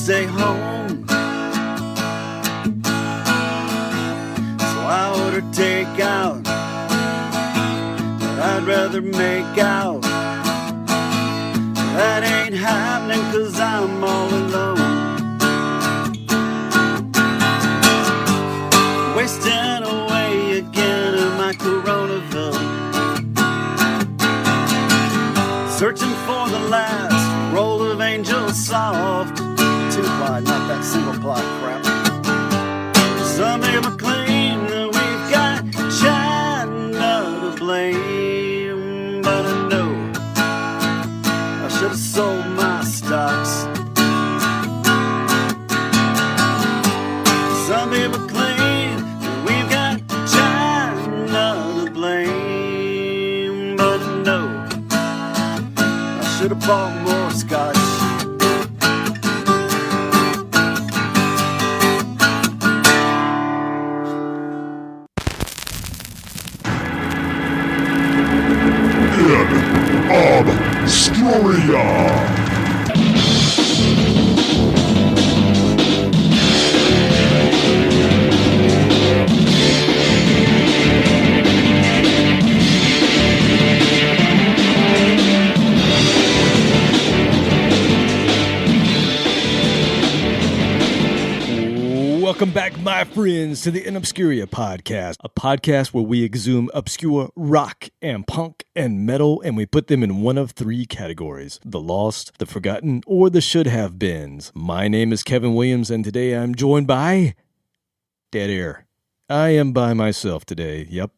stay home. So I order takeout, but I'd rather make out. That ain't happening 'cause I'm all alone. Wasting away again in my Coronaville. Searching for the last roll of Angel Soft. Two-ply, not that single-ply crap. Some people claim that we've got China to blame, but I know I should have sold my stocks. Some people claim that we've got China to blame, but I know I should have bought more scotch. InObscuria. Welcome back, my friends, to the InObscuria podcast, a podcast where we exhume obscure rock and punk and metal, and we put them in one of three categories: the lost, the forgotten, or the should-have-beens. My name is Kevin Williams, and today I'm joined by dead air. I am by myself today. Yep.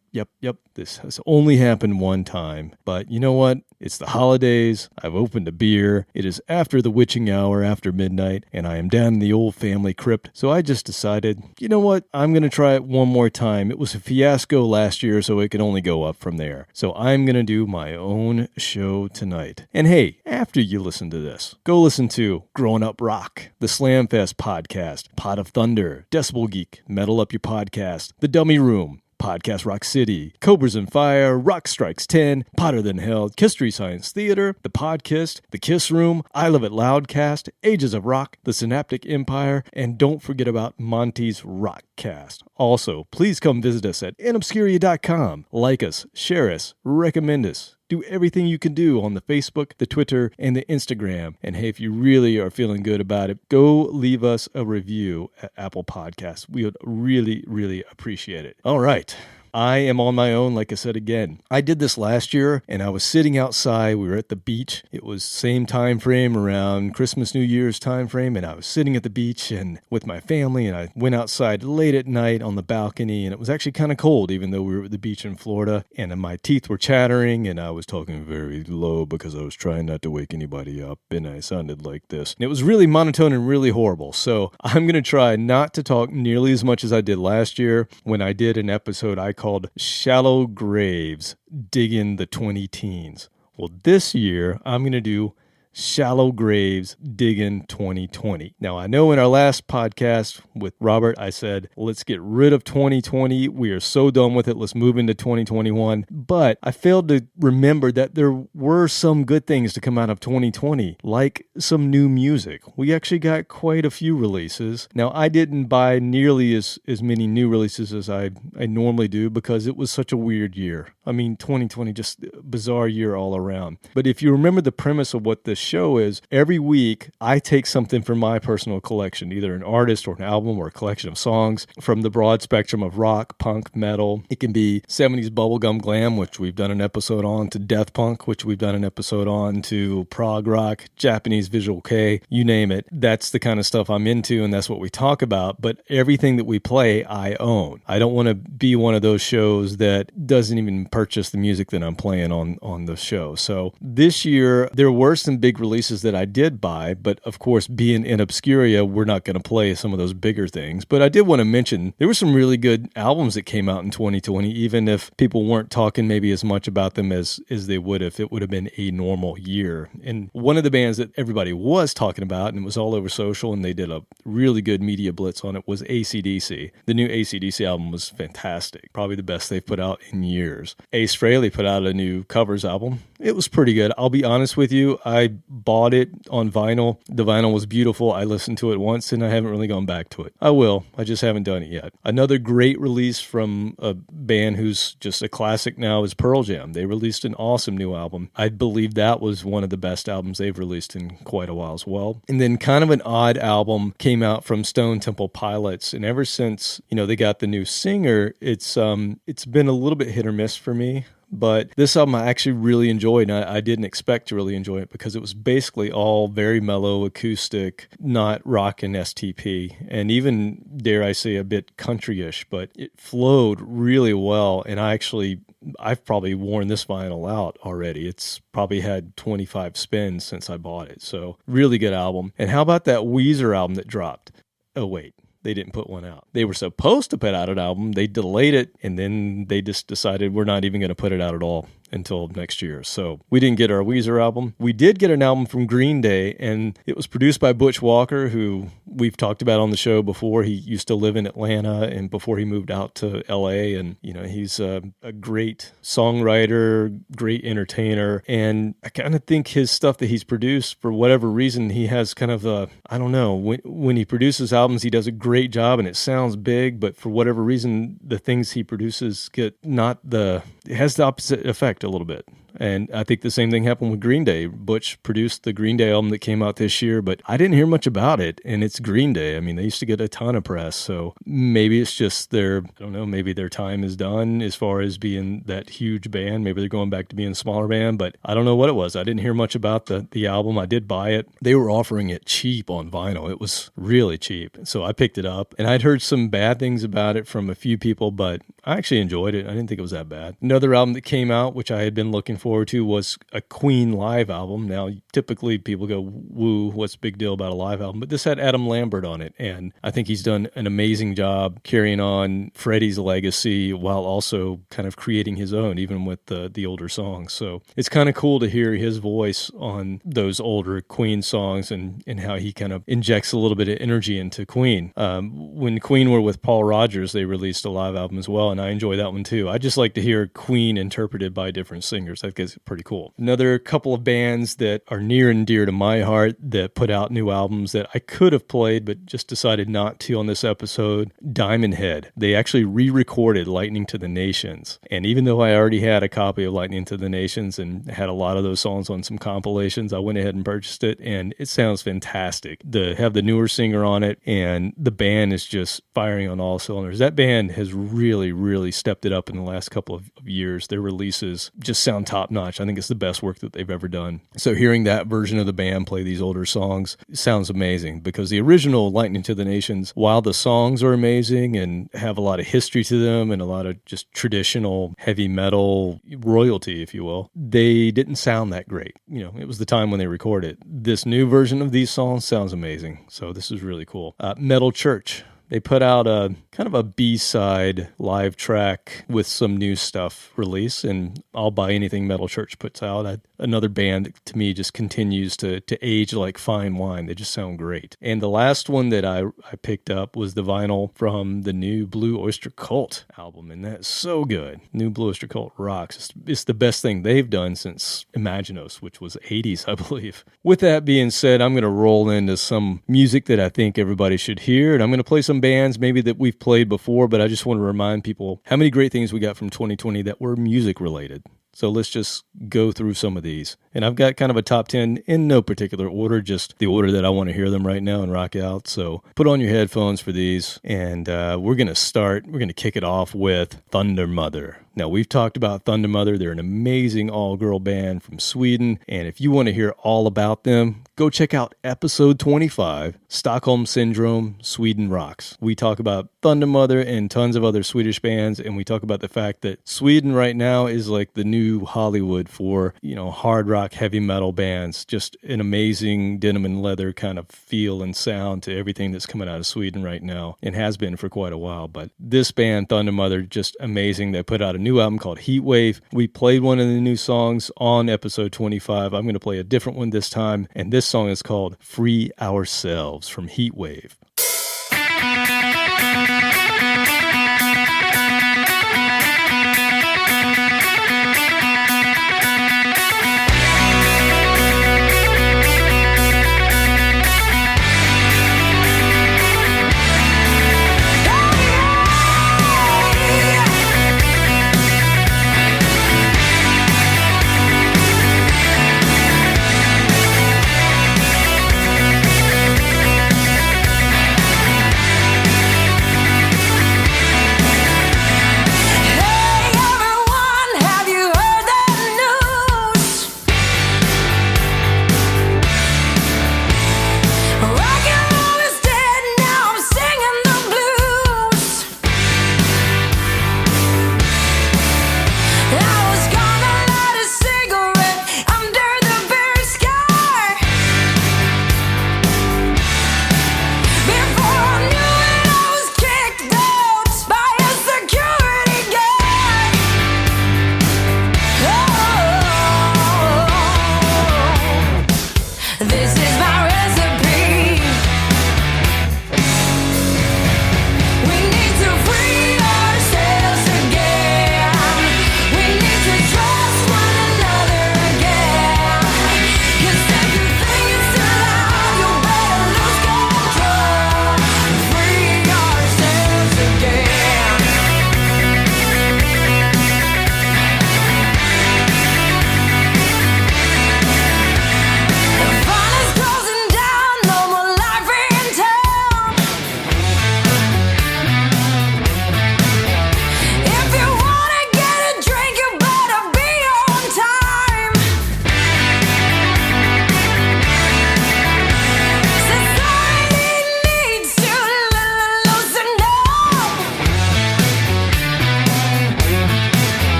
This has only happened one time, but you know what? It's the holidays. I've opened a beer. It is after the witching hour, after midnight, and I am down in the old family crypt. So I just decided, you know what? I'm going to try it one more time. It was a fiasco last year, so it can only go up from there. So I'm going to do my own show tonight. And hey, after you listen to this, go listen to Growing Up Rock, the Slamfest podcast, Pot of Thunder, Decibel Geek, Metal Up Your Podcast, The Dummy Room, Podcast Rock City, Cobras and Fire, Rock Strikes 10, Potter Than Hell, History Science Theater, The Podkist, The Kiss Room, I Love It Loudcast, Ages of Rock, The Synaptic Empire, and don't forget about Monty's Rockcast. Also, please come visit us at InObscuria.com. Like us, share us, recommend us. Do everything you can do on the Facebook, the Twitter, and the Instagram. And hey, if you really are feeling good about it, go leave us a review at Apple Podcasts. We would really, really appreciate it. All right. I am on my own, like I said again. I did this last year, and I was sitting outside. We were at the beach. It was same time frame, around Christmas, New Year's time frame, and I was sitting at the beach and with my family, and I went outside late at night on the balcony, and it was actually kind of cold, even though we were at the beach in Florida, and my teeth were chattering, and I was talking very low because I was trying not to wake anybody up, and I sounded like this. And it was really monotone and really horrible, so I'm going to try not to talk nearly as much as I did last year when I did an episode I called Shallow Graves, Diggin the 20 Teens. Well, this year, I'm going to do Shallow Graves, Diggin 2020. Now, I know in our last podcast with Robert, I said, let's get rid of 2020. We are so done with it. Let's move into 2021. But I failed to remember that there were some good things to come out of 2020, like some new music. We actually got quite a few releases. Now, I didn't buy nearly as many new releases as I normally do because it was such a weird year. I mean, 2020, just a bizarre year all around. But if you remember the premise of what this show is, every week I take something from my personal collection, either an artist or an album or a collection of songs from the broad spectrum of rock, punk, metal. It can be 70s bubblegum glam, which we've done an episode on, to death punk, which we've done an episode on, to prog rock, Japanese visual kei, you name it. That's the kind of stuff I'm into, and that's what we talk about. But everything that we play, I own. I don't want to be one of those shows that doesn't even purchase the music that I'm playing on the show. So this year, there were some big releases that I did buy, but of course, being InObscuria, we're not going to play some of those bigger things. But I did want to mention there were some really good albums that came out in 2020, even if people weren't talking maybe as much about them as they would if it would have been a normal year. And one of the bands that everybody was talking about, and it was all over social, and they did a really good media blitz on it, was AC/DC. The new AC/DC album was fantastic. Probably the best they've put out in years. Ace Frehley put out a new covers album. It was pretty good. I'll be honest with you, I bought it on vinyl. The vinyl was beautiful. I listened to it once and I haven't really gone back to it. I will. I just haven't done it yet. Another great release from a band who's just a classic now is Pearl Jam. They released an awesome new album. I believe that was one of the best albums they've released in quite a while as well. And then kind of an odd album came out from Stone Temple Pilots. And ever since, they got the new singer, it's been a little bit hit or miss for me. But this album I actually really enjoyed, and I didn't expect to really enjoy it because it was basically all very mellow, acoustic, not rock and STP, and even, dare I say, a bit country-ish, but it flowed really well, and I've probably worn this vinyl out already. It's probably had 25 spins since I bought it, so really good album. And how about that Weezer album that dropped? Oh, wait. They didn't put one out. They were supposed to put out an album. They delayed it, and then they just decided we're not even going to put it out at all until next year. So we didn't get our Weezer album. We did get an album from Green Day, and it was produced by Butch Walker, who we've talked about on the show before. He used to live in Atlanta, and before he moved out to LA, and he's a great songwriter, great entertainer, and I kind of think his stuff that he's produced, for whatever reason, he has kind of I don't know, when he produces albums, he does a great job, and it sounds big, but for whatever reason, the things he produces it has the opposite effect a little bit. And I think the same thing happened with Green Day. Butch produced the Green Day album that came out this year, but I didn't hear much about it, and it's Green Day. I mean, they used to get a ton of press, so maybe it's just maybe their time is done as far as being that huge band. Maybe they're going back to being a smaller band, but I don't know what it was. I didn't hear much about the album. I did buy it. They were offering it cheap on vinyl. It was really cheap, so I picked it up, and I'd heard some bad things about it from a few people, but I actually enjoyed it. I didn't think it was that bad. Another album that came out, which I had been looking forward to, was a Queen live album. Now, typically people go, woo, what's the big deal about a live album? But this had Adam Lambert on it, and I think he's done an amazing job carrying on Freddie's legacy while also kind of creating his own, even with the older songs. So it's kind of cool to hear his voice on those older Queen songs and how he kind of injects a little bit of energy into Queen. When Queen were with Paul Rodgers, they released a live album as well, and I enjoy that one too. I just like to hear Queen interpreted by different singers. I think it's pretty cool. Another couple of bands that are near and dear to my heart that put out new albums that I could have played but just decided not to on this episode, Diamond Head. They actually re-recorded Lightning to the Nations, and even though I already had a copy of Lightning to the Nations and had a lot of those songs on some compilations, I went ahead and purchased it, and it sounds fantastic. To have the newer singer on it, and the band is just firing on all cylinders. That band has really, really stepped it up in the last couple of years. Their releases just sound top-notch. I think it's the best work that they've ever done. So hearing that version of the band play these older songs sounds amazing, because the original Lightning to the Nations, while the songs are amazing and have a lot of history to them and a lot of just traditional heavy metal royalty, if you will, they didn't sound that great. It was the time when they recorded. This new version of these songs sounds amazing. So this is really cool. Metal Church. They put out a kind of a B-side live track with some new stuff release, and I'll buy anything Metal Church puts out. Another band that to me just continues to age like fine wine. They just sound great. And the last one that I picked up was the vinyl from the new Blue Oyster Cult album, and that's so good. New Blue Oyster Cult rocks. It's the best thing they've done since Imaginos, which was 80s, I believe. With that being said, I'm going to roll into some music that I think everybody should hear, and I'm going to play some bands maybe that we've played before, but I just want to remind people how many great things we got from 2020 that were music related. So let's just go through some of these. And I've got kind of a top 10 in no particular order, just the order that I want to hear them right now and rock out. So put on your headphones for these. And we're going to kick it off with Thundermother. Now, we've talked about Thundermother. They're an amazing all-girl band from Sweden. And if you want to hear all about them, go check out episode 25, Stockholm Syndrome, Sweden Rocks. We talk about Thundermother and tons of other Swedish bands, and we talk about the fact that Sweden right now is like the new Hollywood for, hard rock, heavy metal bands. Just an amazing denim and leather kind of feel and sound to everything that's coming out of Sweden right now, and has been for quite a while. But this band, Thundermother, just amazing. They put out a new album called Heatwave. We played one of the new songs on episode 25. I'm going to play a different one this time, and this song is called Free Ourselves from Heatwave.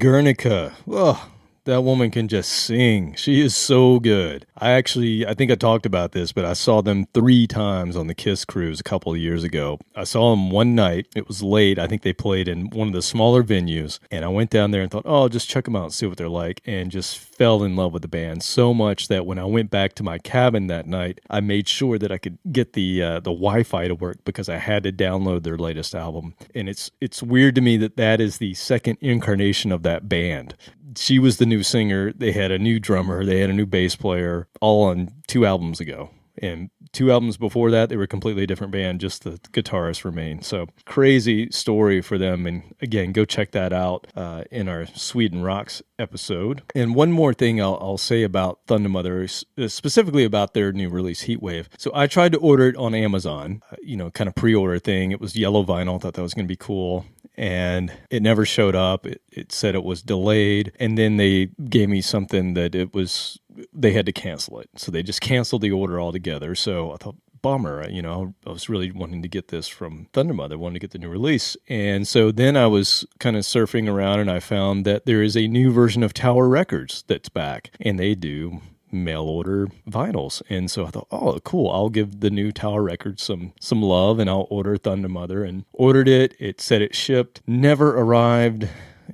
Guernica. Oh, that woman can just sing. She is so good. I think I talked about this, but I saw them 3 times on the Kiss cruise a couple of years ago. I saw them one night. It was late. I think they played in one of the smaller venues. And I went down there and thought, I'll just check them out and see what they're like. And just fell in love with the band so much that when I went back to my cabin that night, I made sure that I could get the Wi-Fi to work because I had to download their latest album. And it's weird to me that is the second incarnation of that band. She was the new singer. They had a new drummer. They had a new bass player, all on 2 albums ago. And 2 albums before that, they were a completely different band. Just the guitarist remained. So crazy story for them. And again, go check that out in our Sweden Rocks episode. And one more thing I'll say about Thundermother, specifically about their new release, Heatwave. So I tried to order it on Amazon, kind of pre-order thing. It was yellow vinyl. Thought that was going to be cool. And it never showed up. It said it was delayed. And then they gave me something that they had to cancel it. So they just canceled the order altogether. So I thought, bummer, I was really wanting to get this from Thundermother, wanting to get the new release. And so then I was kind of surfing around and I found that there is a new version of Tower Records that's back. And they do mail order vinyls. And so I thought, oh, cool. I'll give the new Tower Records some love and I'll order Thundermother, and ordered it. It said it shipped, never arrived.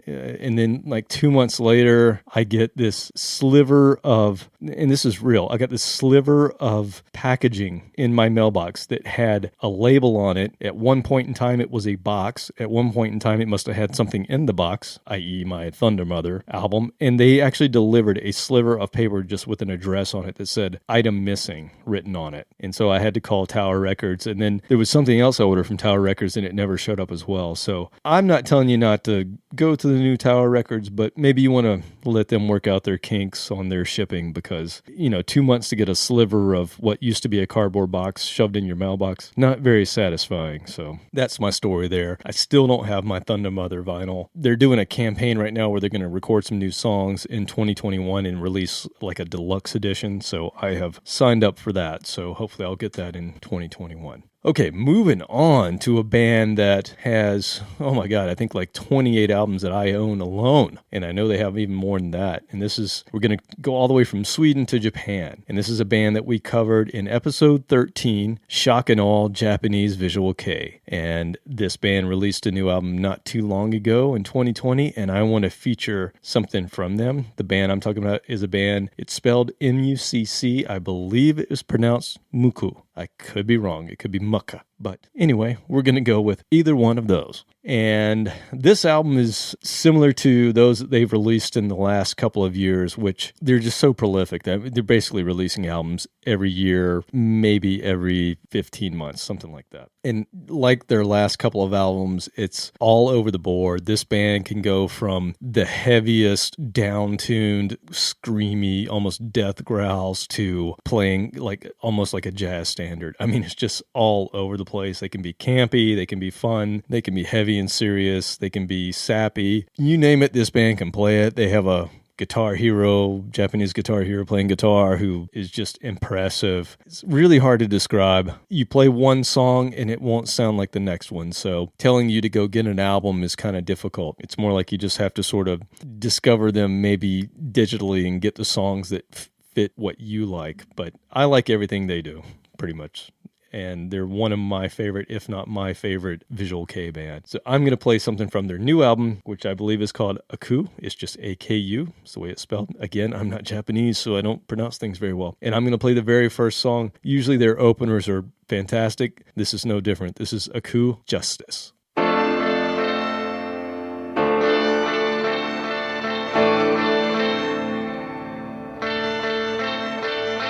And then like 2 months later, I get this sliver of, and this is real, I got this sliver of packaging in my mailbox that had a label on it. At one point in time, it was a box. At one point in time, it must have had something in the box, i.e. my Thundermother album. And they actually delivered a sliver of paper just with an address on it that said item missing written on it. And so I had to call Tower Records. And then there was something else I ordered from Tower Records and it never showed up as well. So I'm not telling you not to go to the new Tower Records, but maybe you want to let them work out their kinks on their shipping because, 2 months to get a sliver of what used to be a cardboard box shoved in your mailbox, not very satisfying. So that's my story there. I still don't have my Thundermother vinyl. They're doing a campaign right now where they're going to record some new songs in 2021 and release like a deluxe edition. So I have signed up for that. So hopefully I'll get that in 2021. Okay, moving on to a band that has, oh my God, I think like 28 albums that I own alone. And I know they have even more than that. And we're going to go all the way from Sweden to Japan. And this is a band that we covered in episode 13, Shock and All Japanese Visual Kei. And this band released a new album not too long ago in 2020. And I want to feature something from them. The band I'm talking about is a band, it's spelled MUCC. I believe it is pronounced MUCC. I could be wrong. It could be MUCC. But anyway, we're going to go with either one of those. And this album is similar to those that they've released in the last couple of years, which they're just so prolific. They're basically releasing albums every year, maybe every 15 months, something like that. And like their last couple of albums, it's all over the board. This band can go from the heaviest, down-tuned, screamy, almost death growls to playing almost like a jazz standard. I mean, it's just all over the place. They can be campy, they can be fun, they can be heavy and serious, they can be sappy. You name it, this band can play it. They have a Japanese guitar hero playing guitar who is just impressive. It's really hard to describe. You play one song and it won't sound like the next one. So telling you to go get an album is kind of difficult. It's more like you just have to sort of discover them maybe digitally and get the songs that fit what you like. But I like everything they do, pretty much. And they're one of my favorite, if not my favorite, Visual Kei band. So I'm going to play something from their new album, which I believe is called Aku. It's just A-K-U. It's the way it's spelled. Again, I'm not Japanese, so I don't pronounce things very well. And I'm going to play the very first song. Usually their openers are fantastic. This is no different. This is Aku, Justice.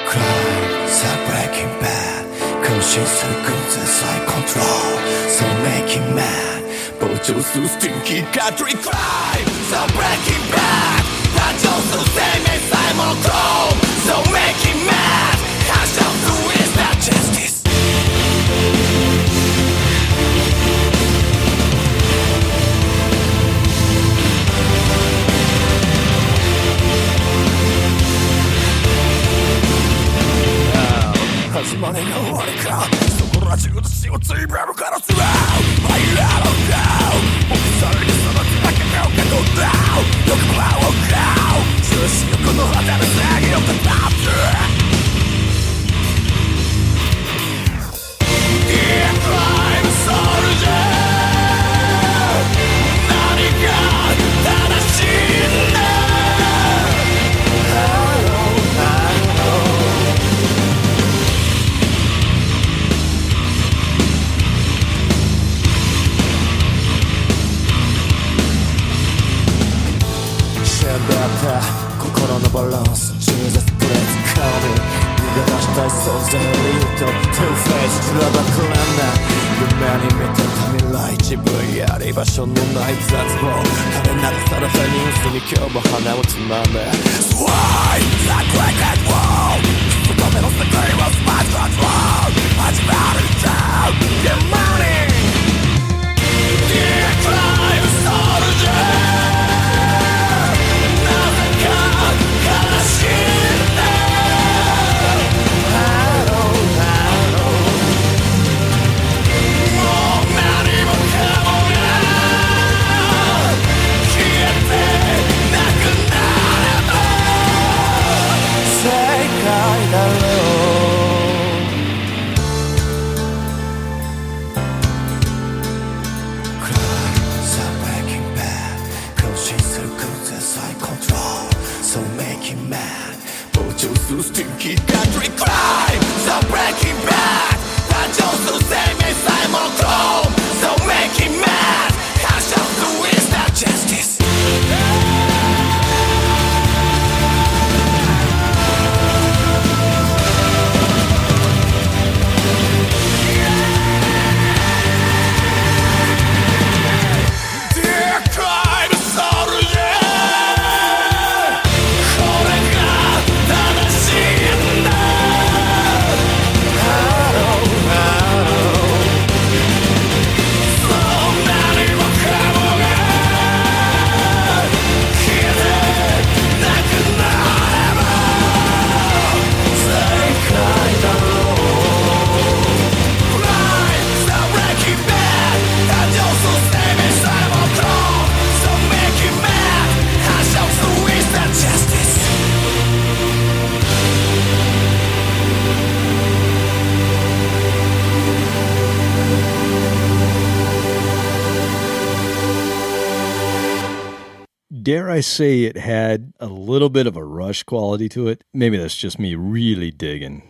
Crimes are breaking bad. Conscience loses like control, so making mad. Vultures to stinky country. Crimes are breaking bad. Dungeons to same as Simon Chrome, so making mad. Hash out who is that justice?始まりが終わりかそこら中の死をついばるからすら I don't know 僕さえにそのつだけ目をかとんだよ死力の果てで正義を語って心のバランス Jesus please call me 逃げ出したい存在の理由と Two face 散らばくれんな夢に見てた未来自分やり場所のない絶望垂れ流されたニュースに今日も花をつまめ Why? That wicked world 外目の世界はスマートコントロール始まるんだ Get money Decline soldier Stinky country crime So breaking bad 誕生する生命さえもchrome So making mad Cash out to is not justice Dear crime soldier Dare I say it had a little bit of a Rush quality to it? Maybe that's just me really digging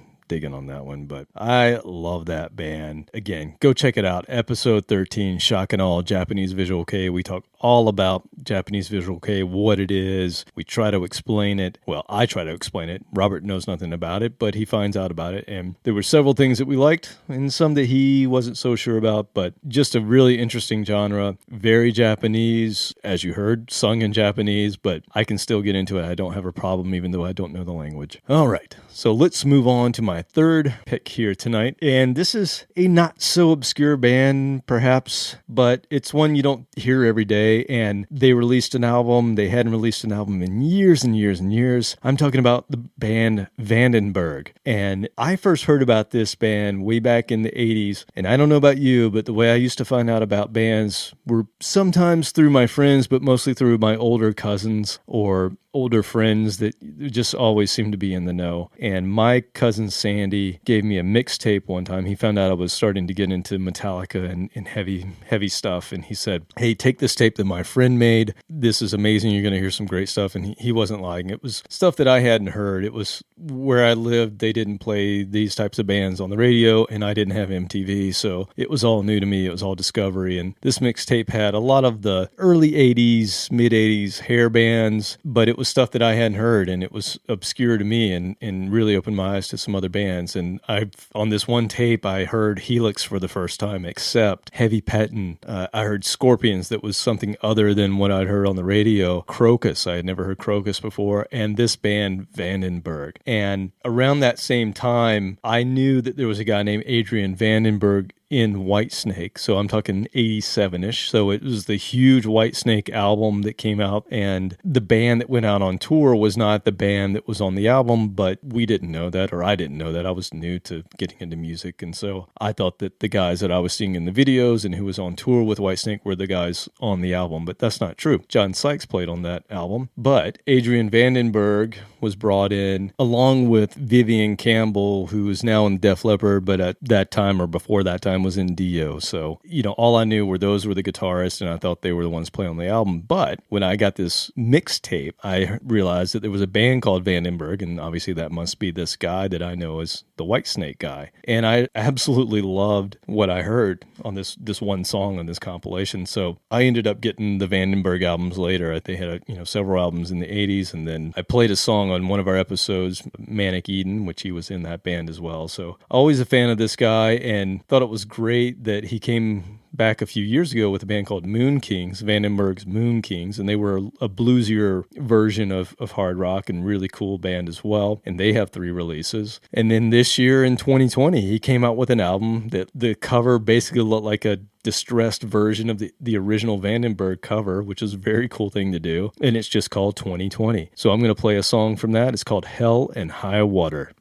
on that one, but I love that band. Again, go check it out. Episode 13, Shock and All, Japanese Visual Kei. We talk all about Japanese Visual Kei, what it is. We try to explain it. Well, I try to explain it. Robert knows nothing about it, but he finds out about it. And there were several things that we liked and some that he wasn't so sure about, but just a really interesting genre. Very Japanese, as you heard, sung in Japanese, but I can still get into it. I don't have a problem even though I don't know the language. All right, so let's move on to my third pick here tonight. And this is a not so obscure band, perhaps, but it's one you don't hear every day. And they released an album. They hadn't released an album in years and years and years. I'm talking about the band Vandenberg. And I first heard about this band way back in the 80s. And I don't know about you, but the way I used to find out about bands were sometimes through my friends, but mostly through my older cousins or older friends that just always seem to be in the know. And my cousin Sandy gave me a mixtape one time. He found out I was starting to get into Metallica and heavy stuff. And he said, hey, take this tape that my friend made. This is amazing. You're going to hear some great stuff. And he wasn't lying. It was stuff that I hadn't heard. It was where I lived. They didn't play these types of bands on the radio and I didn't have MTV. So it was all new to me. It was all discovery. And this mixtape had a lot of the early 80s, mid 80s hair bands, but it was stuff that I hadn't heard, and it was obscure to me and really opened my eyes to some other bands. And on this one tape, I heard Helix for the first time, except Heavy Pettin'. I heard Scorpions that was something other than what I'd heard on the radio. Crocus, I had never heard Crocus before, and this band, Vandenberg. And around that same time, I knew that there was a guy named Adrian Vandenberg in Whitesnake. So I'm talking 87-ish. So it was the huge Whitesnake album that came out, and the band that went out on tour was not the band that was on the album, but we didn't know that, or I didn't know that. I was new to getting into music, and so I thought that the guys that I was seeing in the videos and who was on tour with Whitesnake were the guys on the album, but that's not true. John Sykes played on that album, but Adrian Vandenberg was brought in along with Vivian Campbell, who is now in Def Leppard, but at that time or before that time was in Dio. So, all I knew were those were the guitarists, and I thought they were the ones playing on the album. But when I got this mixtape, I realized that there was a band called Vandenberg, and obviously that must be this guy that I know as the Whitesnake guy. And I absolutely loved what I heard on this one song on this compilation. So I ended up getting the Vandenberg albums later. They had several albums in the 80s, and then I played a song on one of our episodes, Manic Eden, which he was in that band as well. So always a fan of this guy, and thought it was great that he came back a few years ago with a band called Moon Kings, Vandenberg's Moon Kings, and they were a bluesier version of hard rock, and really cool band as well, and they have 3 releases. And then this year in 2020, he came out with an album that the cover basically looked like a distressed version of the original Vandenberg cover, which is a very cool thing to do, and it's just called 2020. So I'm going to play a song from that. It's called Hell and High Water.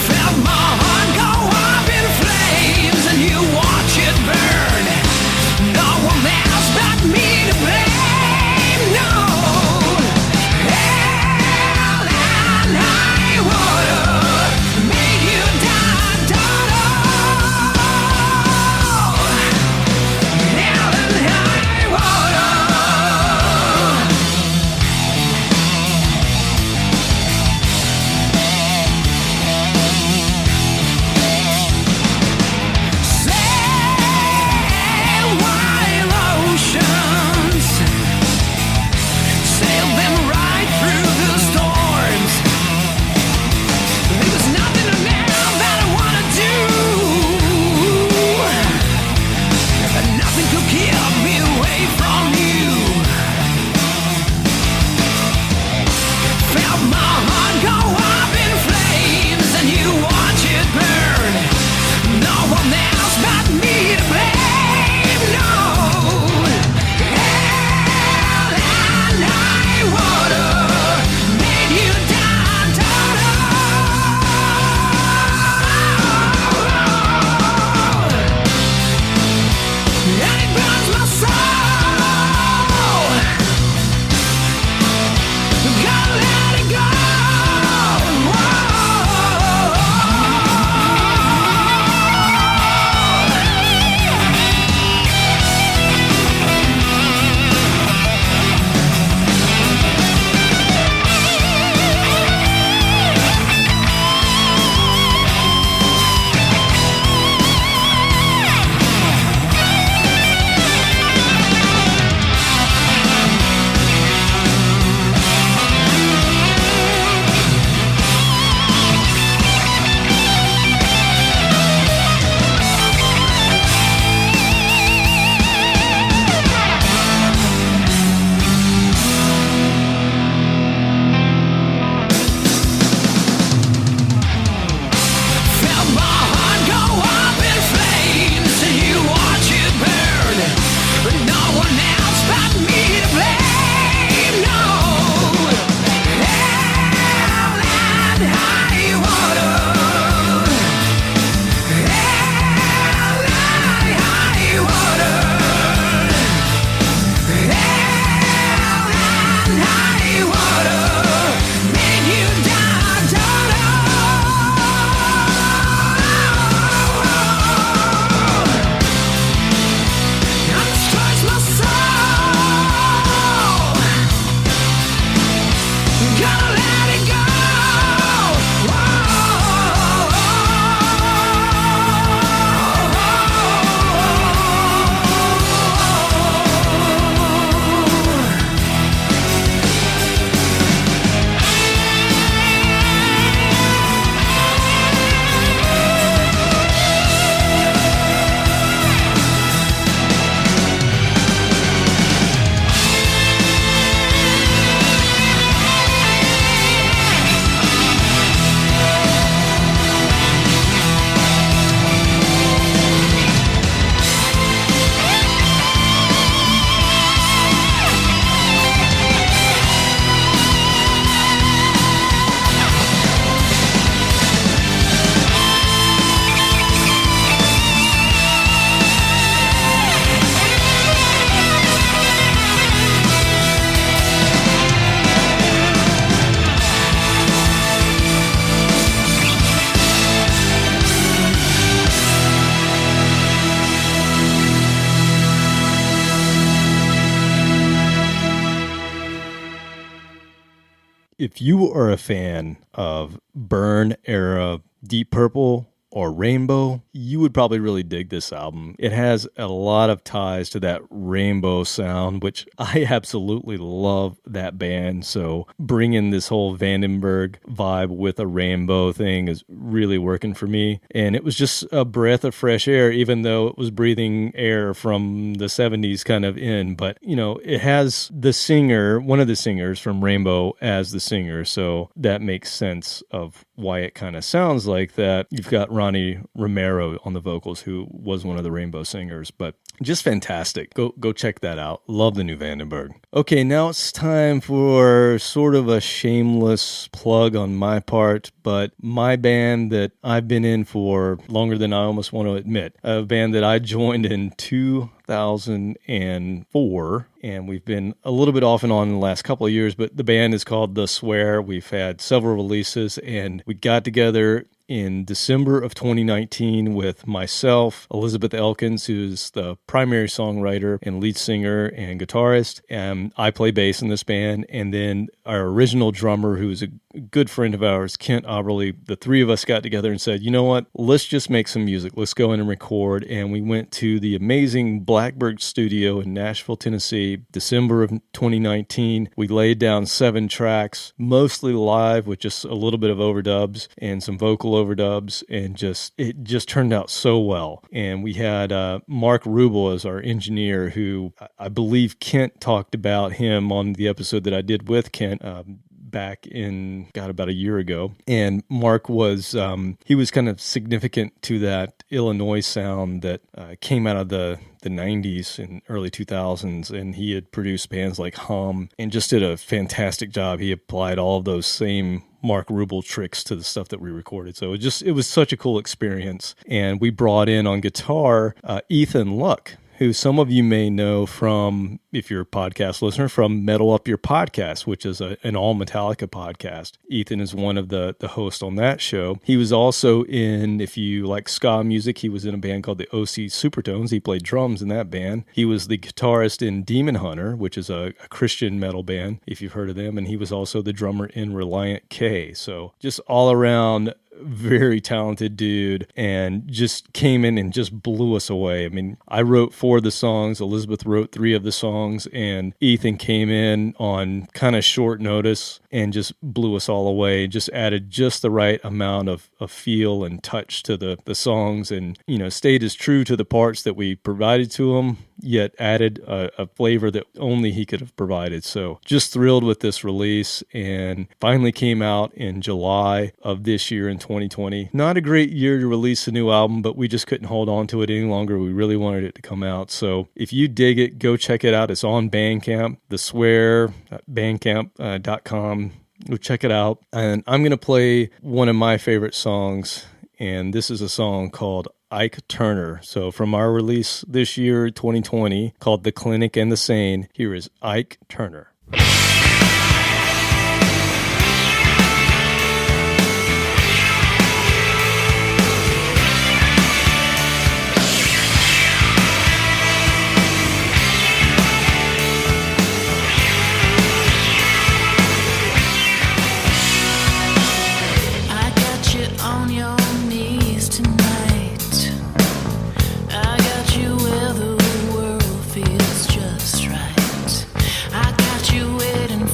Felt my heart go up in If you are a fan of Burn era Deep Purple or Rainbow, you would probably really dig this album. It has a lot of ties to that Rainbow sound, which I absolutely love that band. So bringing this whole Vandenberg vibe with a Rainbow thing is really working for me. And it was just a breath of fresh air, even though it was breathing air from the 70s kind of in. But, you know, it has the singer, one of the singers from Rainbow as the singer. So that makes sense of why it kind of sounds like that. You've got Ronnie Romero on the vocals, who was one of the Rainbow singers, but just fantastic. Go check that out. Love the new Vandenberg. Okay, now it's time for sort of a shameless plug on my part, but my band that I've been in for longer than I almost want to admit, a band that I joined in 2004, and we've been a little bit off and on in the last couple of years, but the band is called The Swear. We've had several releases, and we got together in December of 2019 with myself, Elizabeth Elkins, who's the primary songwriter and lead singer and guitarist, and I play bass in this band, and then our original drummer, who's a good friend of ours, Kent Oberly. The three of us got together and said, you know what, let's just make some music. Let's go in and record. And we went to the amazing Blackbird Studio in Nashville, Tennessee, December of 2019. We laid down 7 tracks, mostly live with just a little bit of overdubs and some vocal overdubs, and it just turned out so well. And we had Mark Rubel as our engineer, who I believe Kent talked about him on the episode that I did with Kent back in, about a year ago. And Mark was, he was kind of significant to that Illinois sound that came out of the 90s and early 2000s, and he had produced bands like Hum and just did a fantastic job. He applied all of those same Mark Rubel tricks to the stuff that we recorded. So it was such a cool experience. And we brought in on guitar Ethan Luck, who some of you may know from, if you're a podcast listener, from Metal Up Your Podcast, which is an all Metallica podcast. Ethan is one of the hosts on that show. He was also in, if you like ska music, he was in a band called the OC Supertones. He played drums in that band. He was the guitarist in Demon Hunter, which is a Christian metal band, if you've heard of them. And he was also the drummer in Reliant K. So just all around very talented dude, and just came in and just blew us away. I mean, I wrote 4 of the songs, Elizabeth wrote 3 of the songs, and Ethan came in on kind of short notice and just blew us all away, just added just the right amount of feel and touch to the songs, and, you know, stayed as true to the parts that we provided to him, yet added a flavor that only he could have provided. So just thrilled with this release, and finally came out in July of this year in 2020. Not a great year to release a new album, but we just couldn't hold on to it any longer. We really wanted it to come out. So if you dig it, go check it out. It's on Bandcamp, The Swear, bandcamp.com. Go check it out. And I'm going to play one of my favorite songs, and this is a song called Ike Turner. So from our release this year, 2020, called The Clinic and the Sane, here is Ike Turner. Waiting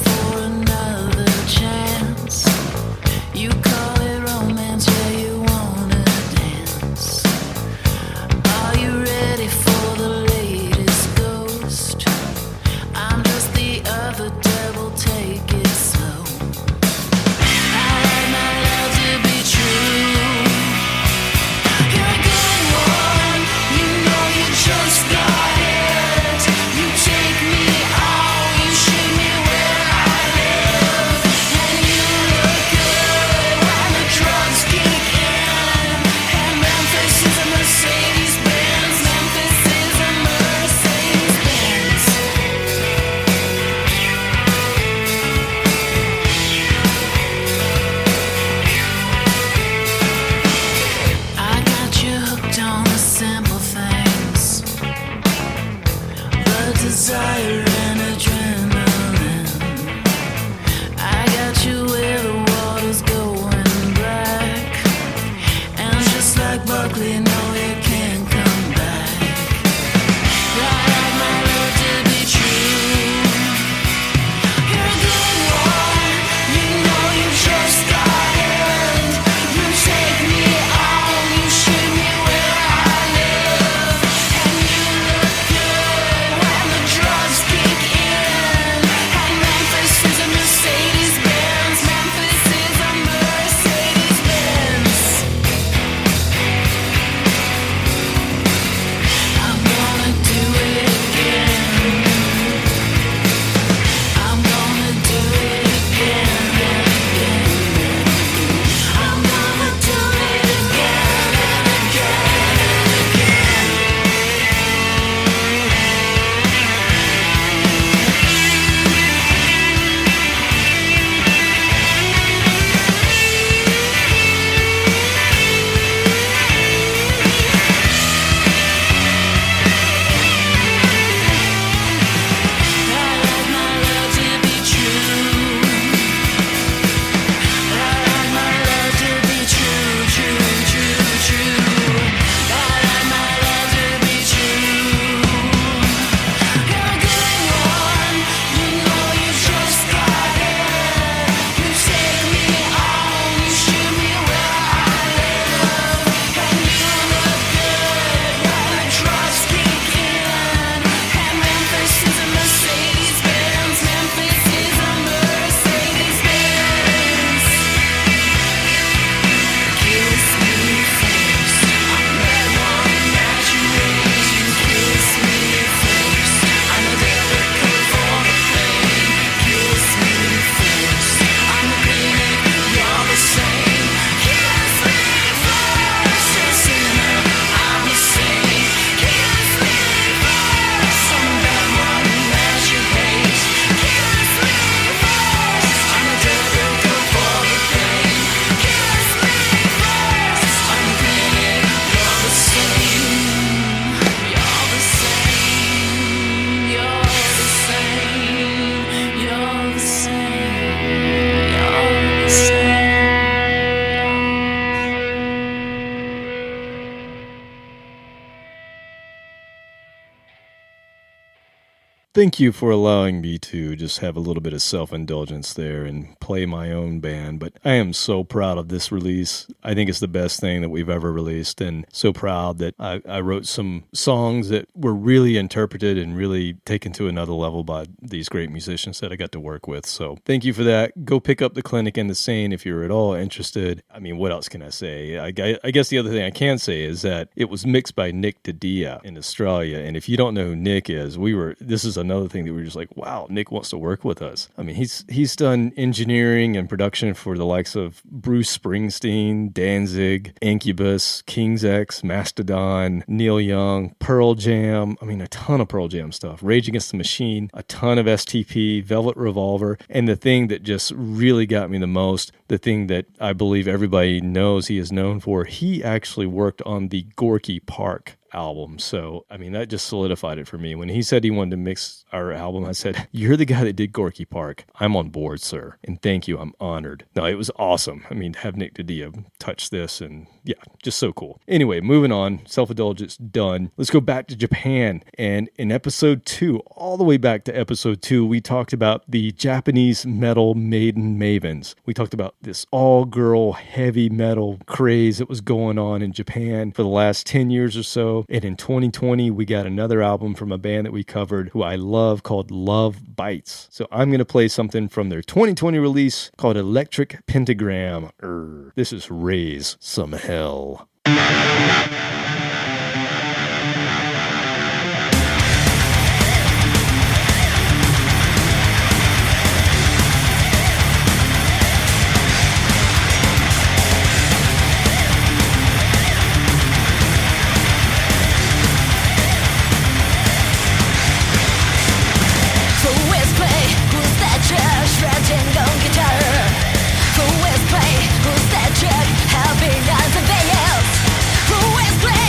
Thank you for allowing me to just have a little bit of self-indulgence there and play my own band. But I am so proud of this release. I think it's the best thing that we've ever released, and so proud that I wrote some songs that were really interpreted and really taken to another level by these great musicians that I got to work with. So thank you for that. Go pick up The Clinic and The Sane if you're at all interested. I mean, what else can I say? I guess the other thing I can say is that it was mixed by Nick Didia in Australia. And if you don't know who Nick is, this is another thing that we were just like, wow, Nick wants to work with us. I mean, he's done engineering and production for the likes of Bruce Springsteen, Danzig, Incubus, King's X, Mastodon, Neil Young, Pearl Jam. I mean, a ton of Pearl Jam stuff. Rage Against the Machine, a ton of STP, Velvet Revolver. And the thing that just really got me the most, the thing that I believe everybody knows he is known for, he actually worked on the Gorky Park album. So, I mean, that just solidified it for me. When he said he wanted to mix our album, I said, you're the guy that did Gorky Park. I'm on board, sir. And thank you. I'm honored. No, it was awesome. I mean, have Nick Didia touch this, and yeah, just so cool. Anyway, moving on. Self-indulgence done. Let's go back to Japan. And in episode 2, all the way back to episode 2, we talked about the Japanese metal maiden mavens. We talked about this all-girl heavy metal craze that was going on in Japan for the last 10 years or so. And in 2020, we got another album from a band that we covered who I love called Lovebites. So I'm going to play something from their 2020 release called Electric Pentagram. This is Raise Some Hell. Who is play? Who's that jerk? Helping us avails? Who is play?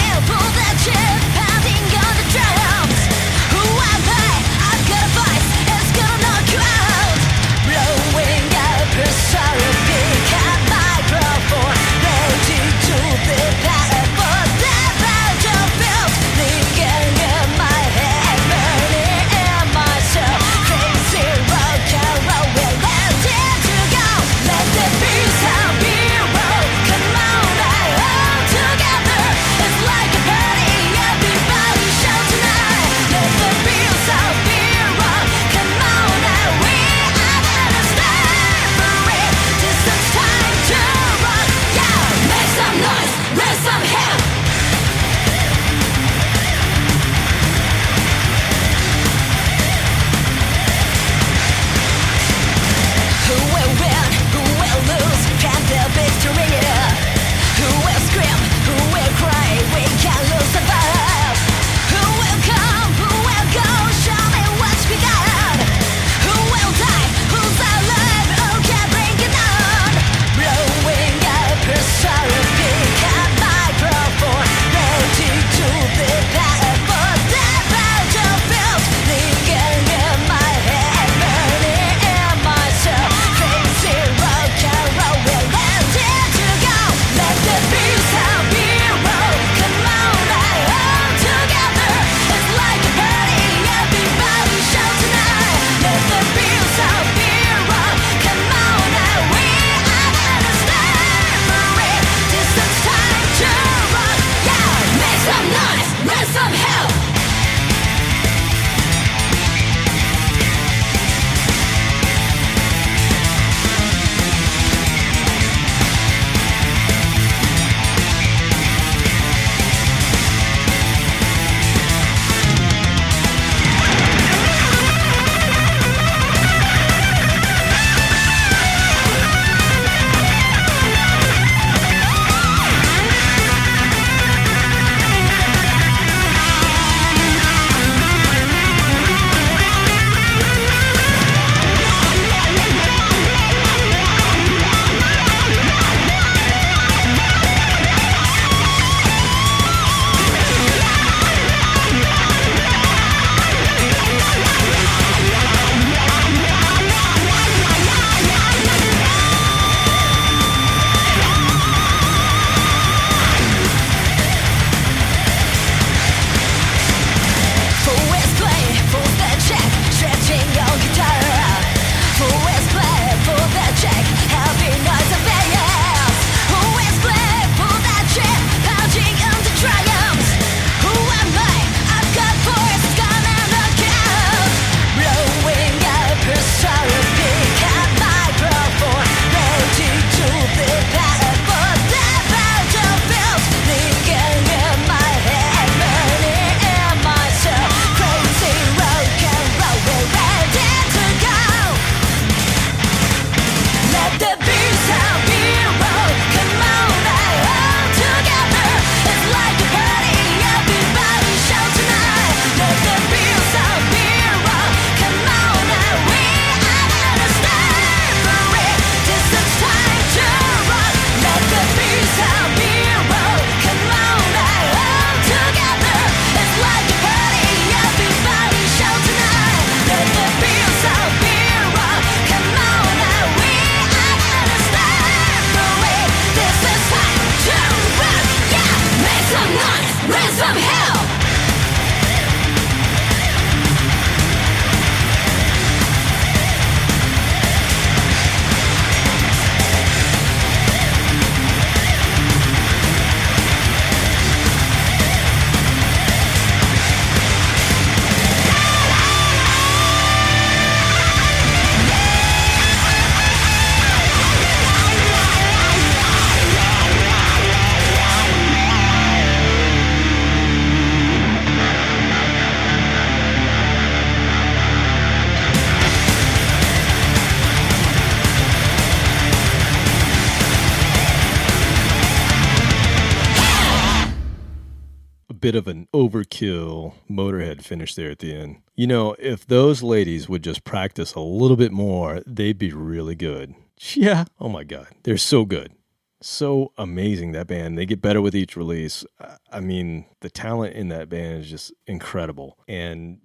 bit of an overkill Motorhead finish there at the end. You know, if those ladies would just practice a little bit more, they'd be really good. Yeah. Oh my God. They're so good. So amazing, that band. They get better with each release. I mean, the talent in that band is just incredible. And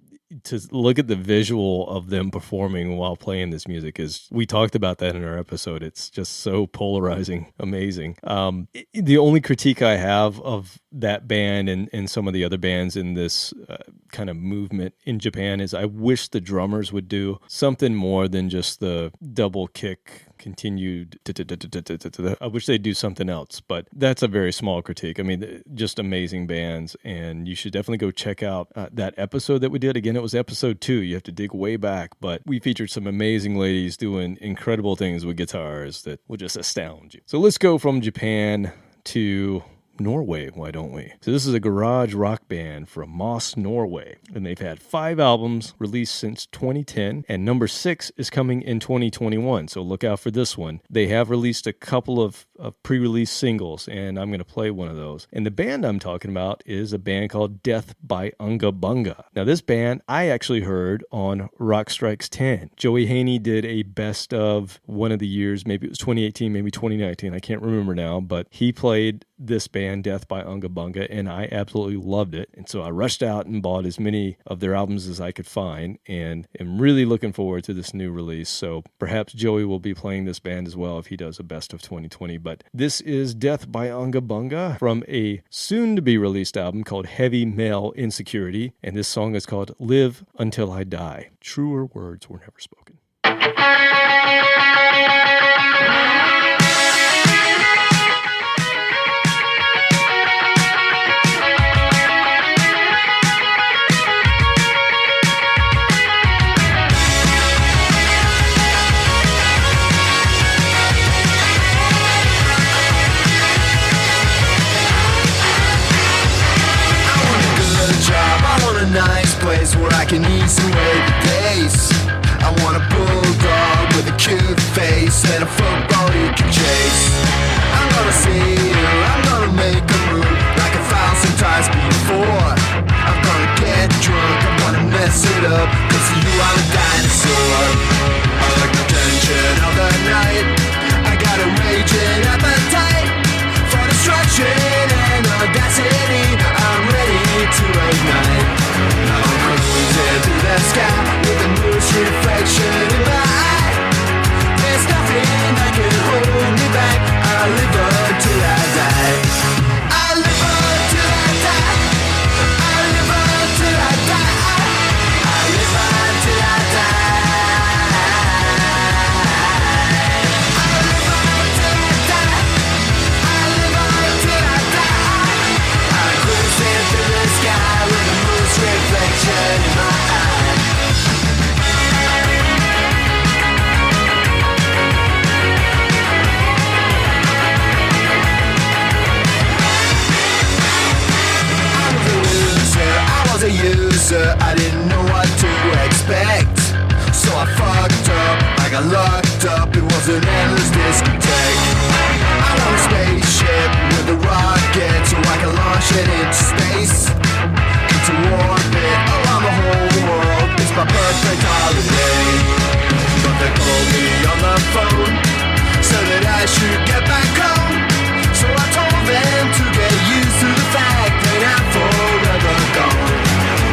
to look at the visual of them performing while playing this music is, we talked about that in our episode. It's just so polarizing, amazing. The only critique I have of that band and some of the other bands in this kind of movement in Japan is I wish the drummers would do something more than just the double kick continued. I wish they'd do something else, but that's a very small critique. I mean, just amazing bands, and you should definitely go check out that episode that we did. Again, it was episode 2. You have to dig way back, but we featured some amazing ladies doing incredible things with guitars that will just astound you. So let's go from Japan to Norway, why don't we? So this is a garage rock band from Moss, Norway, and they've had 5 albums released since 2010, and number 6 is coming in 2021, so look out for this one. They have released a couple of pre-release singles, and I'm going to play one of those. And the band I'm talking about is a band called Death by Unga Bunga. Now this band I actually heard on Rock Strikes 10. Joey Haney did a best of one of the years, maybe it was 2018, maybe 2019, I can't remember now, but he played this band, Death by Unga Bunga, and I absolutely loved it. And so I rushed out and bought as many of their albums as I could find, and am really looking forward to this new release. So perhaps Joey will be playing this band as well if he does a best of 2020. But this is Death by Unga Bunga from a soon-to-be-released album called Heavy Male Insecurity, and this song is called Live Until I Die. Truer words were never spoken. Nice place where I can ease away the days. I want a bulldog with a cute face and a football you can chase. I'm gonna see you, I'm gonna make a move like 1,000 times before. I'm gonna get drunk, I'm gonna mess it up, cause you are a dinosaur. I like the tension of the night, I got a raging appetite for destruction and audacity. I'm ready to ignite. Now I'm cruising through the sky with a moon's reflection in my eye. There's nothing that can hold me back. I'll live until I die. I'll live until I die. I'll live until I die. I'll live until I die. I'll live until I die. I'll live until I die. I'm cruising through the sky with a moon's reflection in my eye. I was a user, I didn't know what to expect. So I fucked up, I got locked up, it was an endless discotheque. I want a spaceship with a rocket so I can launch it into space, into orbit around the whole world. It's my perfect holiday. But they called me on the phone, said that I should get back home. So I told them to get used to the fact that I'm forever gone.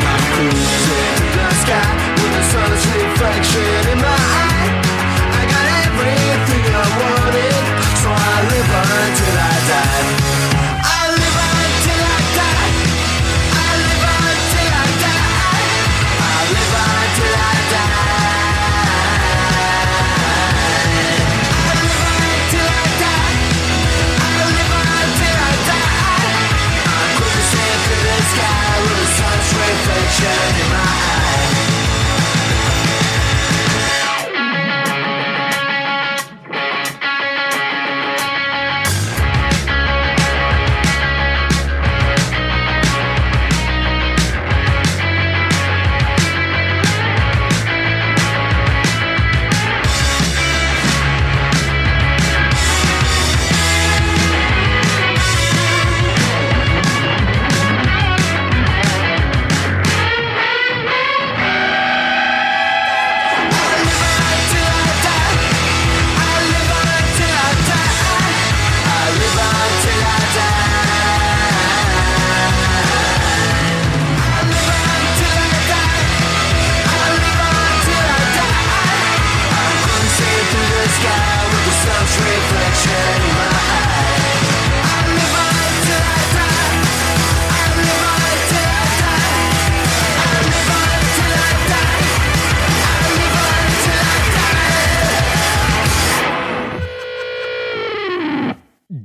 I'm cruising through the sky with the sun's reflection in my eye. I got everything I want.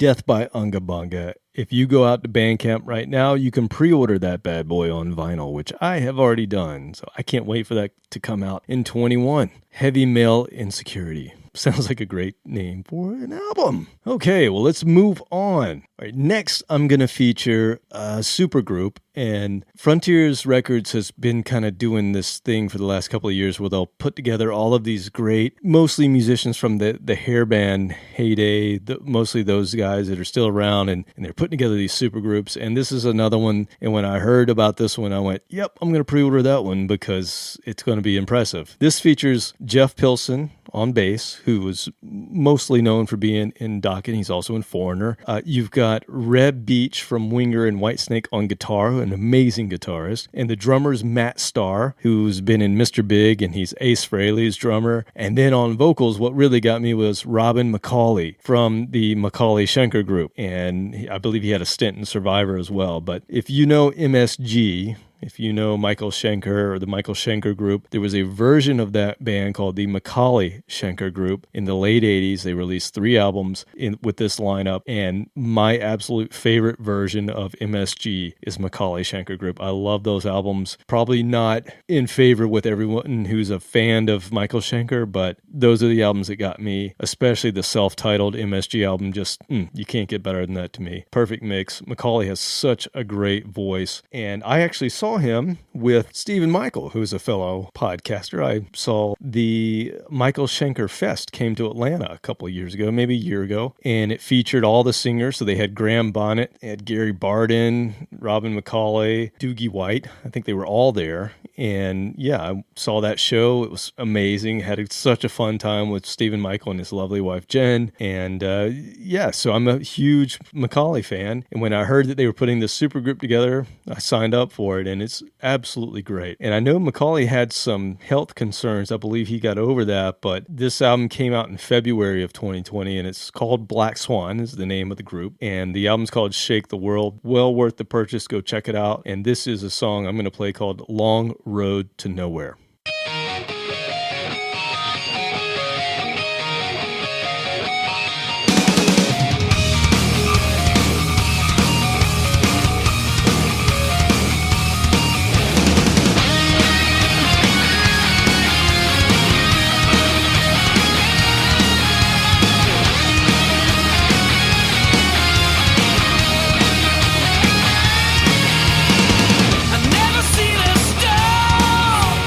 Death by Unga Bunga. If you go out to Bandcamp right now, you can pre-order that bad boy on vinyl, which I have already done. So I can't wait for that to come out in 21. Heavy Male Insecurity. Sounds like a great name for an album. Okay, well, let's move on. All right, next, I'm going to feature a supergroup, and Frontiers Records has been kind of doing this thing for the last couple of years where they'll put together all of these great, mostly musicians from the hair band heyday, mostly those guys that are still around, and they're putting together these supergroups, and this is another one. And when I heard about this one, I went, yep, I'm going to pre-order that one because it's going to be impressive. This features Jeff Pilson on bass, who was mostly known for being in Dokken. He's also in Foreigner. You've got Reb Beach from Winger and Whitesnake on guitar, an amazing guitarist. And the drummer's Matt Starr, who's been in Mr. Big, and he's Ace Frehley's drummer. And then on vocals, what really got me was Robin McCauley from the McCauley Schenker group. And I believe he had a stint in Survivor as well. But if you know MSG, if you know Michael Schenker or the Michael Schenker Group, there was a version of that band called the Macaulay Schenker Group. In the late 80s, they released 3 albums with this lineup, and my absolute favorite version of MSG is Macaulay Schenker Group. I love those albums. Probably not in favor with everyone who's a fan of Michael Schenker, but those are the albums that got me, especially the self-titled MSG album. Just, you can't get better than that to me. Perfect mix. Macaulay has such a great voice, and I actually saw him with Stephen Michael, who's a fellow podcaster. I saw the Michael Schenker Fest came to Atlanta a couple of years ago, maybe a year ago, and it featured all the singers. So they had Graham Bonnet, they had Gary Barden, Robin McCauley, Doogie White. I think they were all there. And yeah, I saw that show. It was amazing. Had such a fun time with Stephen Michael and his lovely wife, Jen. And so I'm a huge Macaulay fan. And when I heard that they were putting this supergroup together, I signed up for it. And it's absolutely great. And I know Macaulay had some health concerns. I believe he got over that. But this album came out in February of 2020. And it's called Black Swan is the name of the group. And the album's called Shake the World. Well worth the purchase. Go check it out. And this is a song I'm going to play called Long Road to Nowhere. I've never seen a storm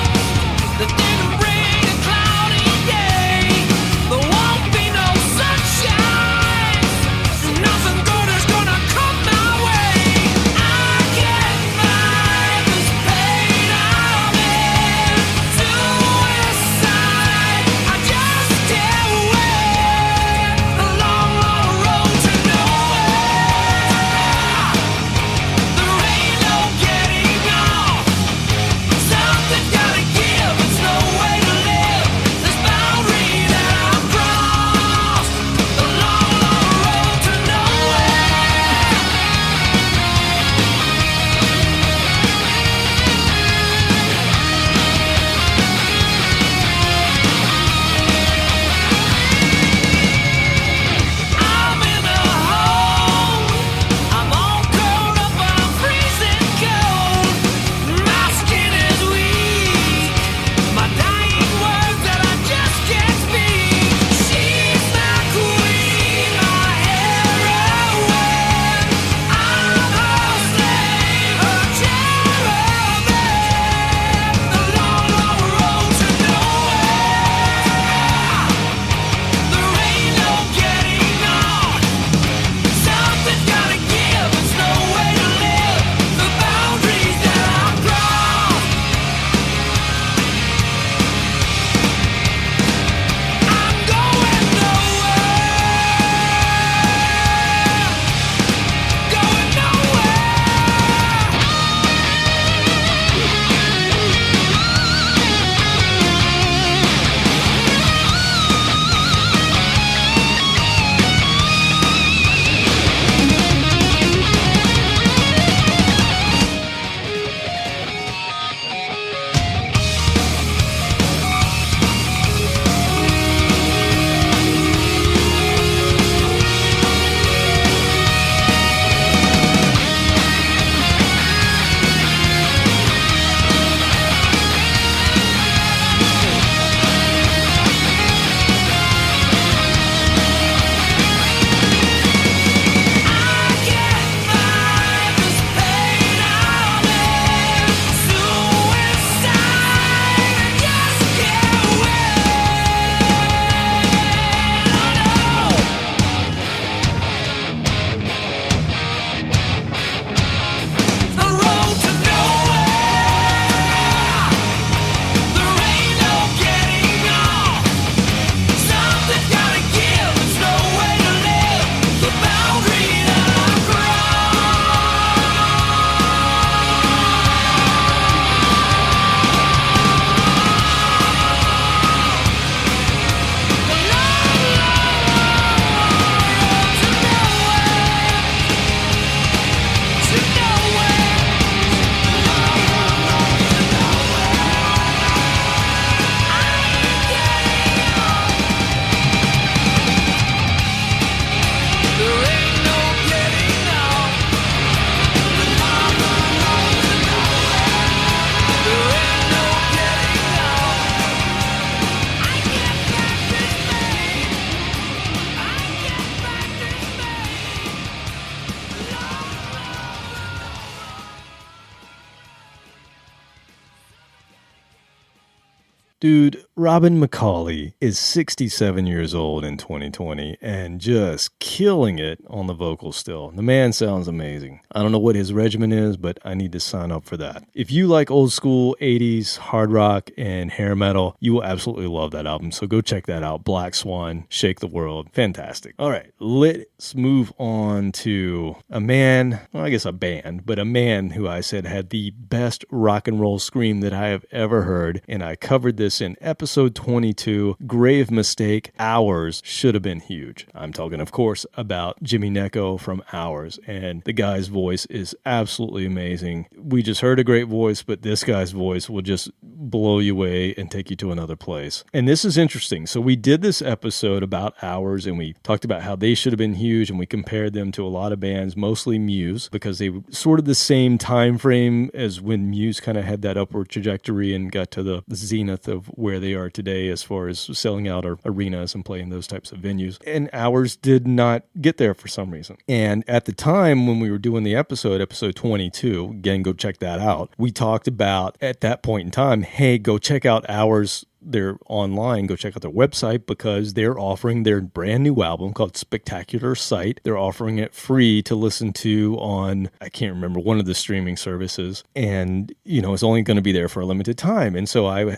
Dude, Robin McCauley is 67 years old in 2020 and just killing it on the vocals still. The man sounds amazing. I don't know what his regimen is, but I need to sign up for that. If you like old school 80s hard rock and hair metal, you will absolutely love that album. So go check that out. Black Swan, Shake the World. Fantastic. All right, let's move on to a man, well, I guess a band, but a man who I said had the best rock and roll scream that I have ever heard. And I covered this in episode 22, Grave Mistake. Hours should have been huge. I'm talking, of course, about Jimmy Necco from Hours, and the guy's voice is absolutely amazing. We just heard a great voice, but this guy's voice will just blow you away and take you to another place. And this is interesting. So we did this episode about Hours, and we talked about how they should have been huge, and we compared them to a lot of bands, mostly Muse, because they were sort of the same time frame as when Muse kind of had that upward trajectory and got to the zenith of where they are today as far as selling out our arenas and playing those types of venues. And Hours did not get there for some reason. And at the time when we were doing the episode 22, again, go check that out, we talked about at that point in time, hey, go check out Hours. They're online. Go check out their website because they're offering their brand new album called Spectacular Sight. They're offering it free to listen to on, I can't remember, one of the streaming services. And, it's only going to be there for a limited time. And so I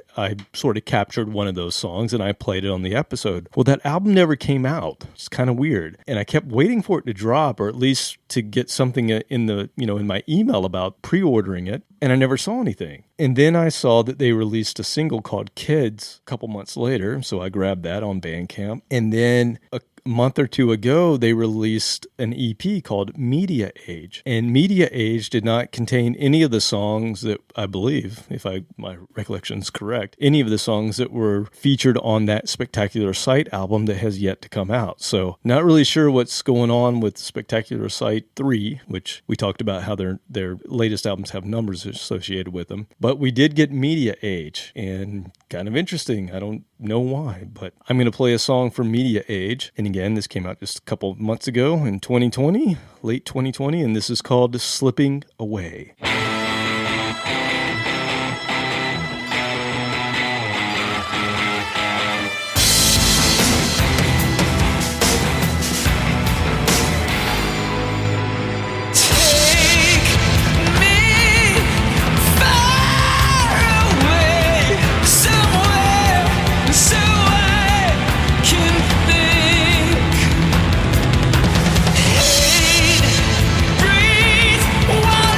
sort of captured one of those songs and I played it on the episode. Well, that album never came out. It's kind of weird. And I kept waiting for it to drop, or at least to get something in the, in my email about pre-ordering it. And I never saw anything. And then I saw that they released a single called Kids a couple months later. So I grabbed that on Bandcamp. And then a month or two ago, they released an EP called Media Age. And Media Age did not contain any of the songs that I believe, if my recollection is correct, any of the songs that were featured on that Spectacular Sight album that has yet to come out. So not really sure what's going on with Spectacular Sight 3, which we talked about how their latest albums have numbers associated with them. But we did get Media Age, and kind of interesting. I don't know why, but I'm going to play a song from Media Age. And again, this came out just a couple of months ago in 2020, late 2020, and this is called Slipping Away. Breathe while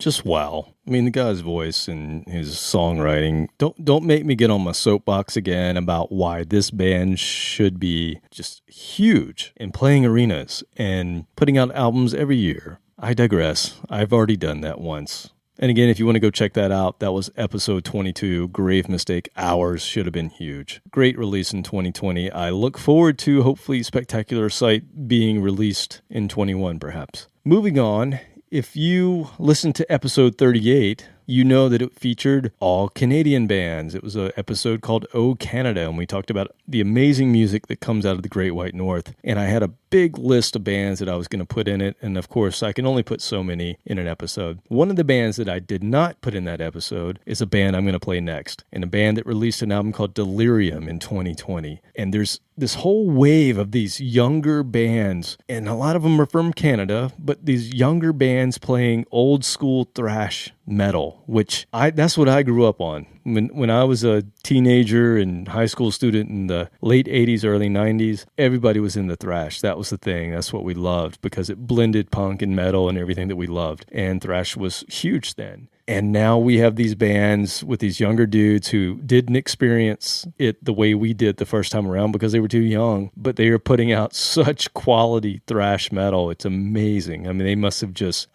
just wow. I mean, the guy's voice and his songwriting. Don't make me get on my soapbox again about why this band should be just huge and playing arenas and putting out albums every year. I digress. I've already done that once. And again, if you want to go check that out, that was episode 22, Grave Mistake. Ours should have been huge. Great release in 2020. I look forward to hopefully Spectacular Sight being released in 21 perhaps. Moving on, if you listen to episode 38, you know that it featured all Canadian bands. It was an episode called Oh Canada, and we talked about the amazing music that comes out of the Great White North. And I had a big list of bands that I was going to put in it, and of course, I can only put so many in an episode. One of the bands that I did not put in that episode is a band I'm going to play next, and a band that released an album called Delirium in 2020. And there's this whole wave of these younger bands, and a lot of them are from Canada, but these younger bands playing old school thrash metal, which that's what I grew up on. When I was a teenager and high school student in the late 80s, early 90s, everybody was in the thrash. That was the thing. That's what we loved because it blended punk and metal and everything that we loved. And thrash was huge then. And now we have these bands with these younger dudes who didn't experience it the way we did the first time around because they were too young, but they are putting out such quality thrash metal. It's amazing. I mean, they must have just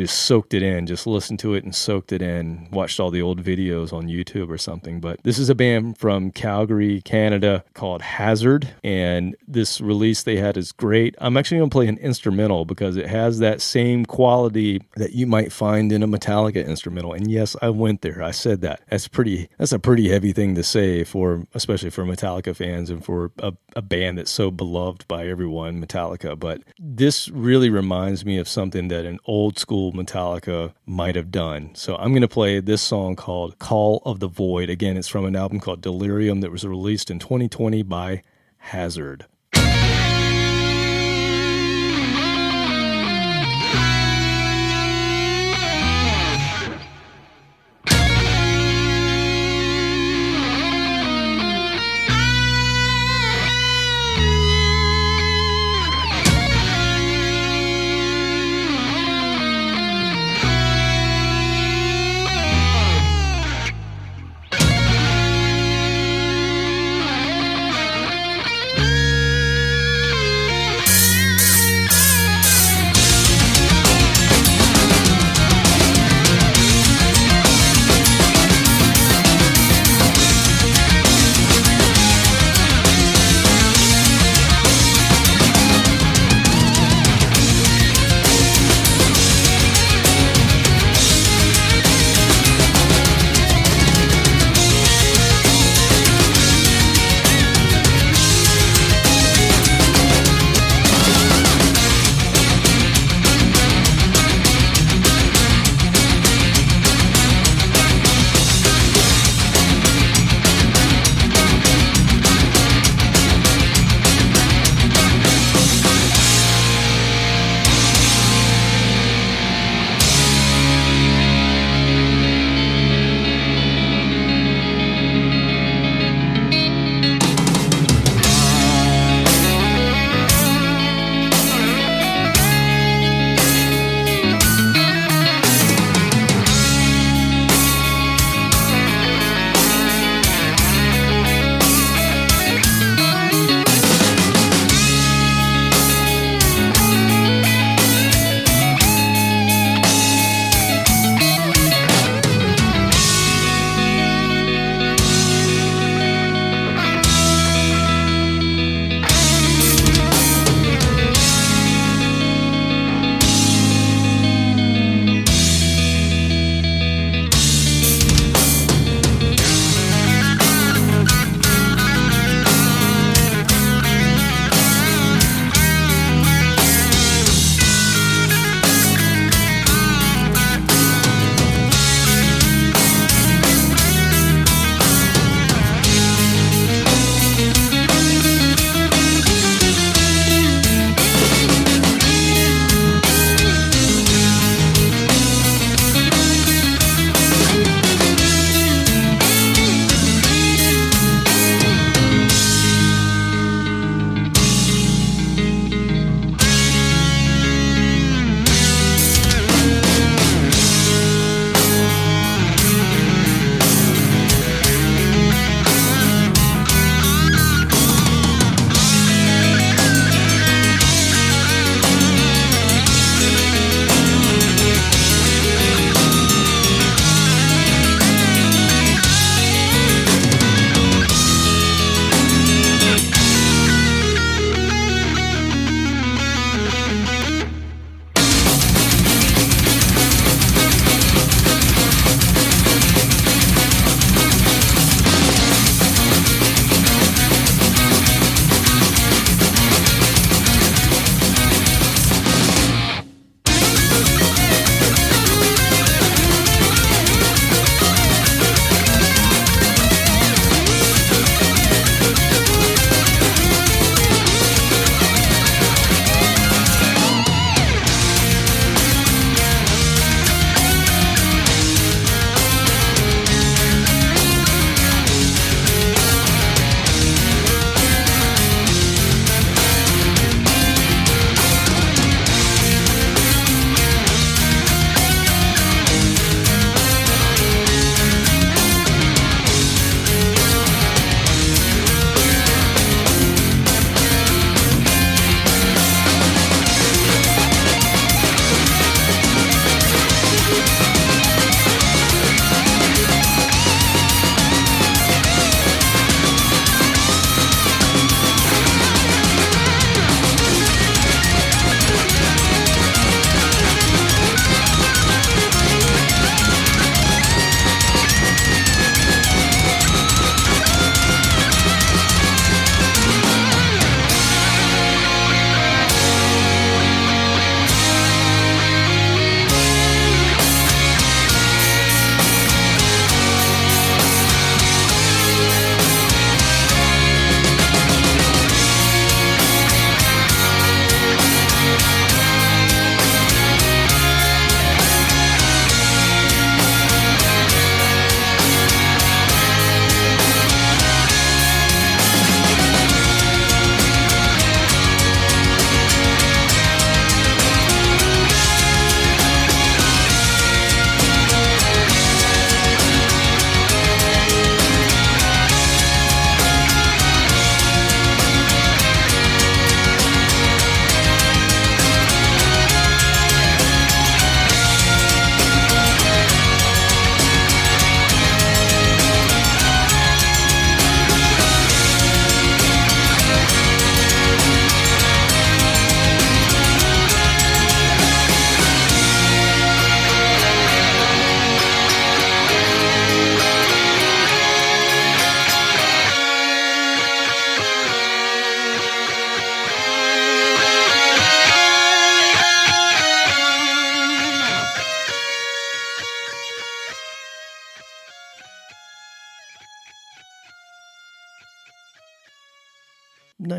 soaked it in, just listened to it and soaked it in, watched all the old videos on YouTube or something. But this is a band from Calgary, Canada called Hazard, and this release they had is great. I'm actually going to play an instrumental because it has that same quality that you might find in a Metallica instrumental. And yes, I went there. I said that. That's a pretty heavy thing to say especially for Metallica fans and for a band that's so beloved by everyone, Metallica. But this really reminds me of something that an old school Metallica might have done. So I'm going to play this song called Call of the Void. Again, it's from an album called Delirium that was released in 2020 by Hazard.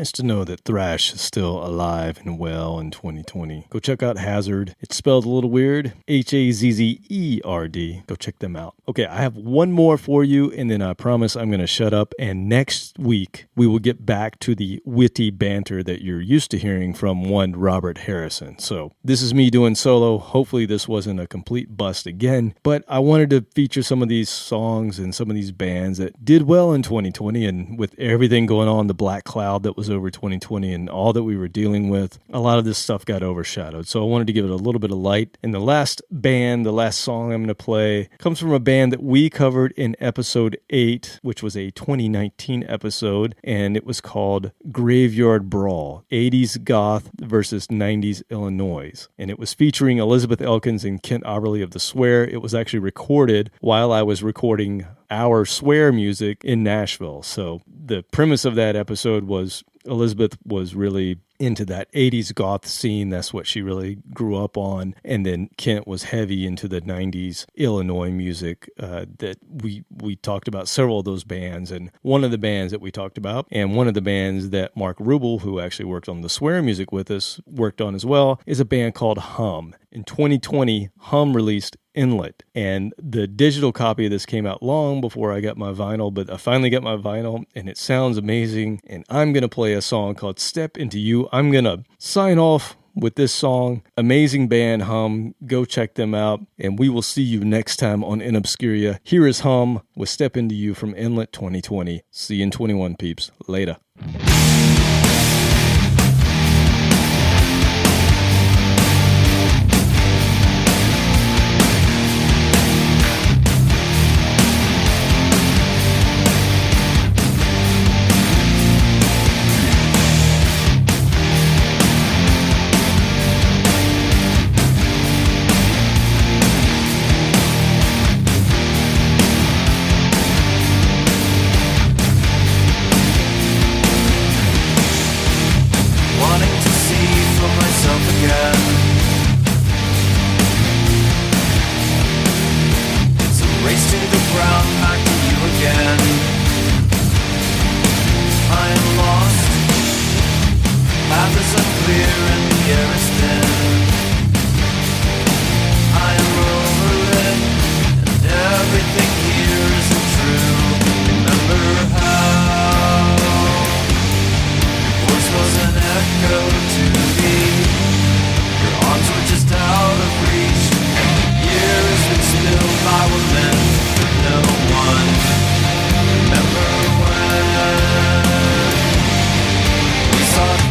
nice to know that thrash is still alive and well in 2020. Go check out Hazard. It's spelled a little weird. Hazzerd. Go check them out. Okay, I have one more for you, and then I promise I'm going to shut up. And next week, we will get back to the witty banter that you're used to hearing from one Robert Harrison. So this is me doing solo. Hopefully this wasn't a complete bust again, but I wanted to feature some of these songs and some of these bands that did well in 2020, and with everything going on, the black cloud that was over 2020 and all that we were dealing with, a lot of this stuff got overshadowed. So I wanted to give it a little bit of light. And the last song I'm going to play comes from a band that we covered in episode 8, which was a 2019 episode, and it was called Graveyard Brawl, 80s Goth versus 90s Illinois. And it was featuring Elizabeth Elkins and Kent Oberly of The Swear. It was actually recorded while I was recording our Swear music in Nashville. So the premise of that episode was Elizabeth was really into that 80s goth scene. That's what she really grew up on. And then Kent was heavy into the 90s Illinois music that we talked about several of those bands. And one of the bands that we talked about, and one of the bands that Mark Rubel, who actually worked on the Swear music with us, worked on as well, is a band called Hum. In 2020, Hum released Inlet, and the digital copy of this came out long before I got my vinyl, but I finally got my vinyl, and it sounds amazing. And I'm going to play a song called Step Into You. I'm going to sign off with this song. Amazing band, Hum. Go check them out, and we will see you next time on InObscuria. Here is Hum with Step Into You from Inlet 2020. See you in 21, peeps. Later.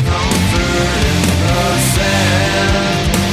Comfort in the sand.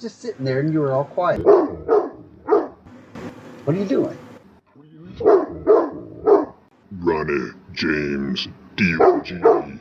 was just sitting there and you were all quiet. What are you doing? Ronnie James D.O.G.